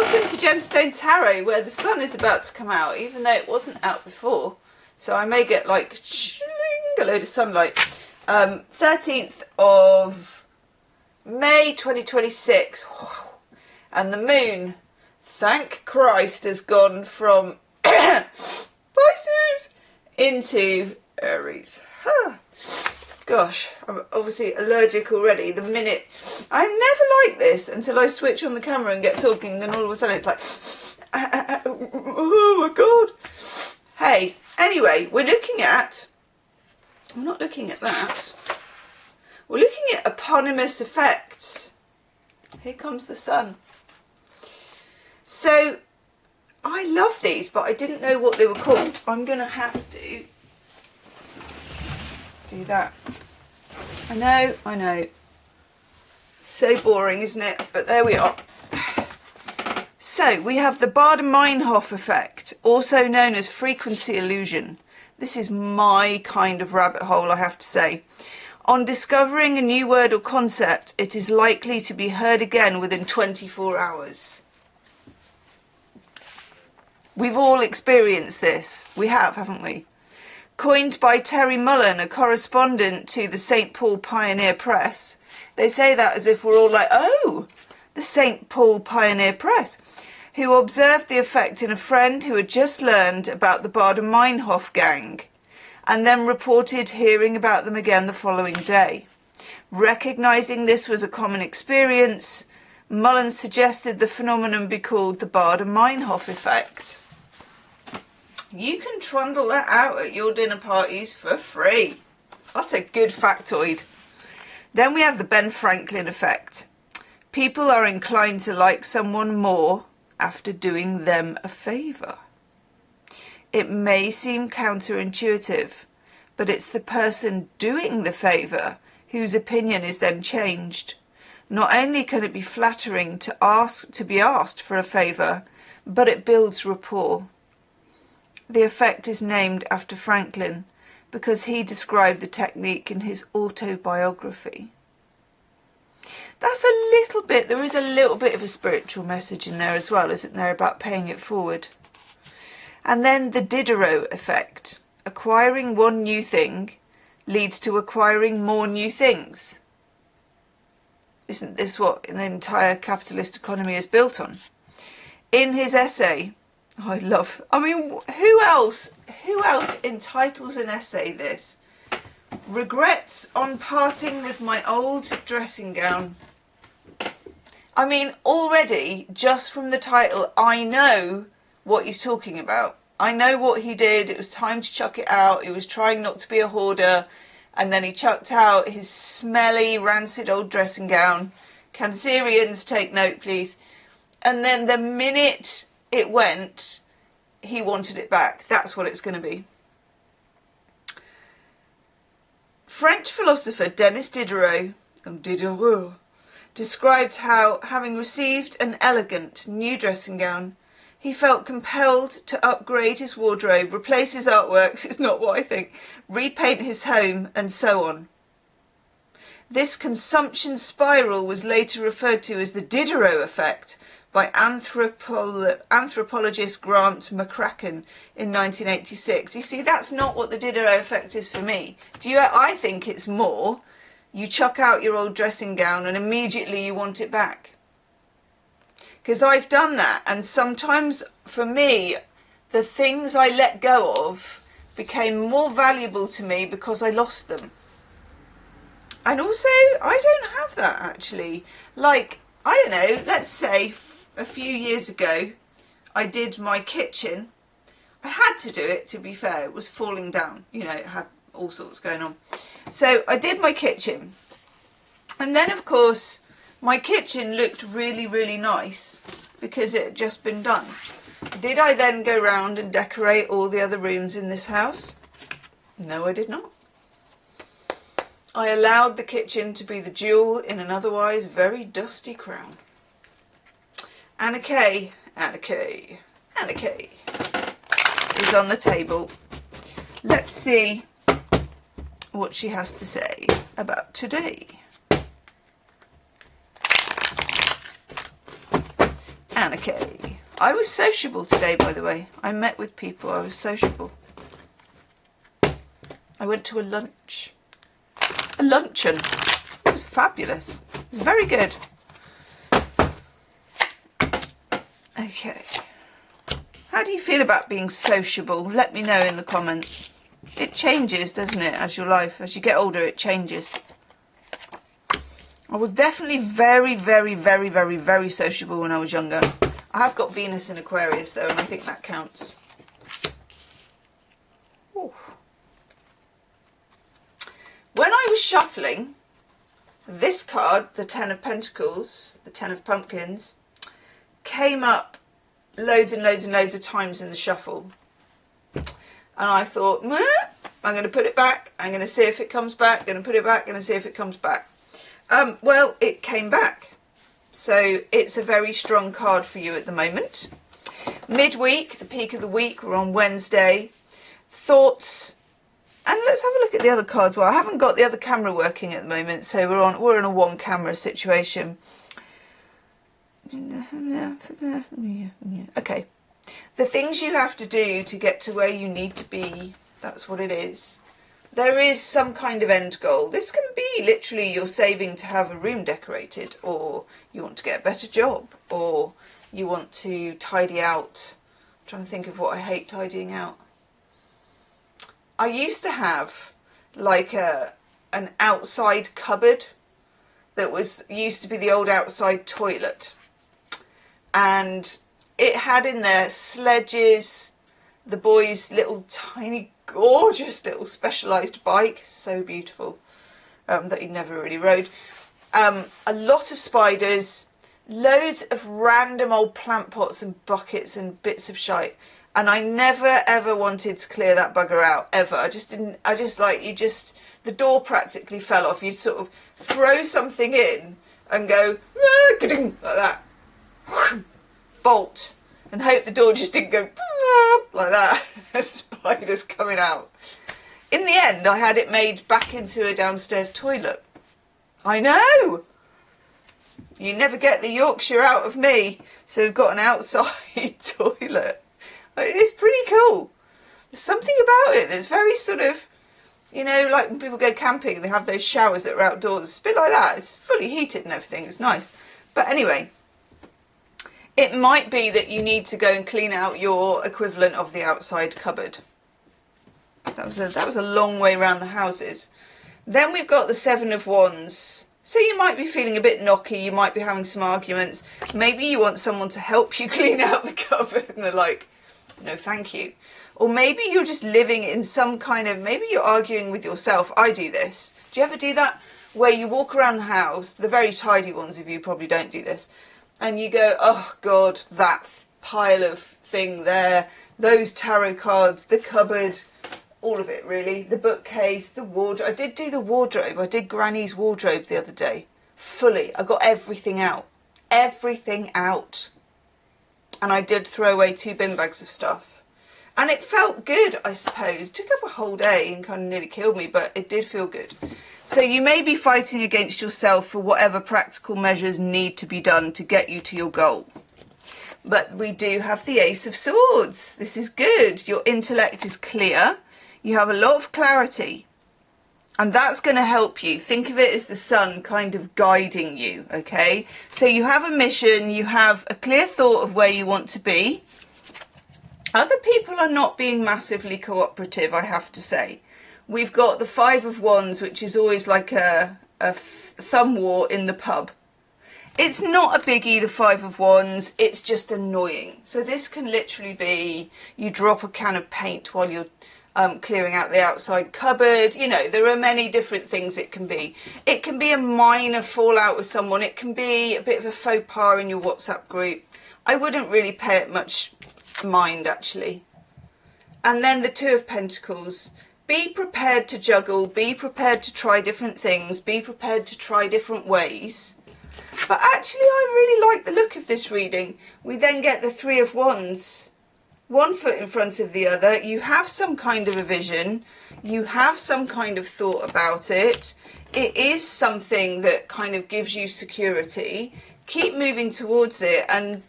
welcome to Gemstone Tarot, where the sun is about to come out, even though it wasn't out before. So I may get like a load of sunlight. 13th of May 2026. And the moon, thank Christ, has gone from Pisces into Aries. Gosh, I'm obviously allergic already. The minute, I'm never like this until I switch on the camera and get talking, then all of a sudden it's like, oh my God. Hey, anyway, we're looking at, I'm not looking at that. We're looking at eponymous effects. Here comes the sun. So, I love these, but I didn't know what they were called. I'm going to have to do that. I know. So boring, isn't it? But there we are. So, we have the Bader-Meinhof effect, also known as frequency illusion. This is my kind of rabbit hole, I have to say. On discovering a new word or concept, it is likely to be heard again within 24 hours. We've all experienced this. We have, haven't we? Coined by Terry Mullen, a correspondent to the St. Paul Pioneer Press. They say that as if we're all like, oh, the St. Paul Pioneer Press, who observed the effect in a friend who had just learned about the Bader-Meinhof gang, and then reported hearing about them again the following day. Recognising this was a common experience, Mullen suggested the phenomenon be called the Bader-Meinhof effect. You can trundle that out at your dinner parties for free. That's a good factoid. Then we have the Ben Franklin effect. People are inclined to like someone more after doing them a favour. It may seem counterintuitive, but it's the person doing the favour whose opinion is then changed. Not only can it be flattering to be asked for a favour, but it builds rapport. The effect is named after Franklin because he described the technique in his autobiography. That's a little bit, there is a little bit of a spiritual message in there as well, isn't there, about paying it forward. And then the Diderot effect. Acquiring one new thing leads to acquiring more new things. Isn't this what the entire capitalist economy is built on? In his essay, who else entitles an essay this? Regrets on parting with my old dressing gown. I mean, already, just from the title, I know what he's talking about. I know what he did. It was time to chuck it out. He was trying not to be a hoarder. And then he chucked out his smelly, rancid old dressing gown. Cancerians, take note, please. And then the minute it went, he wanted it back. That's what it's going to be. French philosopher Denis Diderot described how, having received an elegant new dressing gown, he felt compelled to upgrade his wardrobe, replace his artworks, it's not what I think, repaint his home, and so on. This consumption spiral was later referred to as the Diderot effect by anthropologist Grant McCracken in 1986. You see, that's not what the Diderot effect is for me. I think it's more, you chuck out your old dressing gown and immediately you want it back. Because I've done that, and sometimes for me, the things I let go of became more valuable to me because I lost them. And also, I don't have that actually. Like, I don't know, let's say a few years ago, I did my kitchen. I had to do it, to be fair. It was falling down. You know, it had all sorts going on. So I did my kitchen. And then, of course, my kitchen looked really, really nice because it had just been done. Did I then go round and decorate all the other rooms in this house? No, I did not. I allowed the kitchen to be the jewel in an otherwise very dusty crown. Anna Kay is on the table. Let's see what she has to say about today. Anarchy. I was sociable today, by the way. I met with people. I was sociable. I went to a lunch. A luncheon. It was fabulous. It was very good. Okay. How do you feel about being sociable? Let me know in the comments. It changes, doesn't it, as your life, as you get older, it changes. I was definitely very, very, very, very, very sociable when I was younger. I have got Venus in Aquarius, though, and I think that counts. Ooh. When I was shuffling, this card, the Ten of Pentacles, the Ten of Pumpkins, came up loads and loads and loads of times in the shuffle. And I thought, meh, I'm going to put it back. I'm going to see if it comes back. Going to put it back. Going to see if it comes back. Well, it came back. So it's a very strong card for you at the moment. Midweek, the peak of the week, we're on Wednesday. Thoughts. And let's have a look at the other cards. Well, I haven't got the other camera working at the moment, so we're in a one camera situation. Okay. The things you have to do to get to where you need to be, that's what it is. There is some kind of end goal. This can be literally you're saving to have a room decorated, or you want to get a better job, or you want to tidy out. I'm trying to think of what I hate tidying out. I used to have like an outside cupboard that used to be the old outside toilet. And it had in there sledges, the boys' little tiny gorgeous little specialised bike, so beautiful, that he never really rode. A lot of spiders, loads of random old plant pots and buckets and bits of shite. And I never ever wanted to clear that bugger out, ever. I just didn't, the door practically fell off. You'd sort of throw something in and go, like that, bolt, and hope the door just didn't go like that. Spiders coming out. In the end, I had it made back into a downstairs toilet. I know! You never get the Yorkshire out of me, so we've got an outside toilet. It's pretty cool. There's something about it that's very sort of, you know, like when people go camping, they have those showers that are outdoors. It's a bit like that. It's fully heated and everything. It's nice. But anyway, it might be that you need to go and clean out your equivalent of the outside cupboard. That was a long way around the houses. Then we've got the Seven of Wands. So you might be feeling a bit knocky. You might be having some arguments. Maybe you want someone to help you clean out the cupboard and they're like, no, thank you. Or maybe you're just living in some kind of, maybe you're arguing with yourself. I do this. Do you ever do that? Where you walk around the house, the very tidy ones of you probably don't do this, and you go, oh God, that pile of thing there, those tarot cards, the cupboard, all of it really, the bookcase, the wardrobe. I did do the wardrobe. I did Granny's wardrobe the other day. Fully. I got everything out. Everything out. And I did throw away 2 bin bags of stuff. And it felt good, I suppose. It took up a whole day and kind of nearly killed me, but it did feel good. So you may be fighting against yourself for whatever practical measures need to be done to get you to your goal. But we do have the Ace of Swords. This is good. Your intellect is clear. You have a lot of clarity. And that's going to help you. Think of it as the sun kind of guiding you, okay? So you have a mission, you have a clear thought of where you want to be. Other people are not being massively cooperative, I have to say. We've got the Five of Wands, which is always like a thumb war in the pub. It's not a biggie, the Five of Wands, it's just annoying. So this can literally be, you drop a can of paint while you're clearing out the outside cupboard. You know, there are many different things it can be. It can be a minor fallout with someone. It can be a bit of a faux pas in your WhatsApp group. I wouldn't really pay it much mind, actually. And then the Two of Pentacles. Be prepared to juggle. Be prepared to try different things. Be prepared to try different ways. But actually, I really like the look of this reading. We then get the Three of Wands. One foot in front of the other. You have some kind of a vision. You have some kind of thought about it. It is something that kind of gives you security. Keep moving towards it. And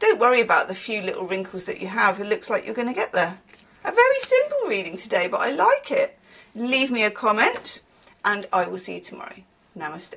don't worry about the few little wrinkles that you have. It looks like you're going to get there. A very simple reading today, but I like it. Leave me a comment and I will see you tomorrow. Namaste.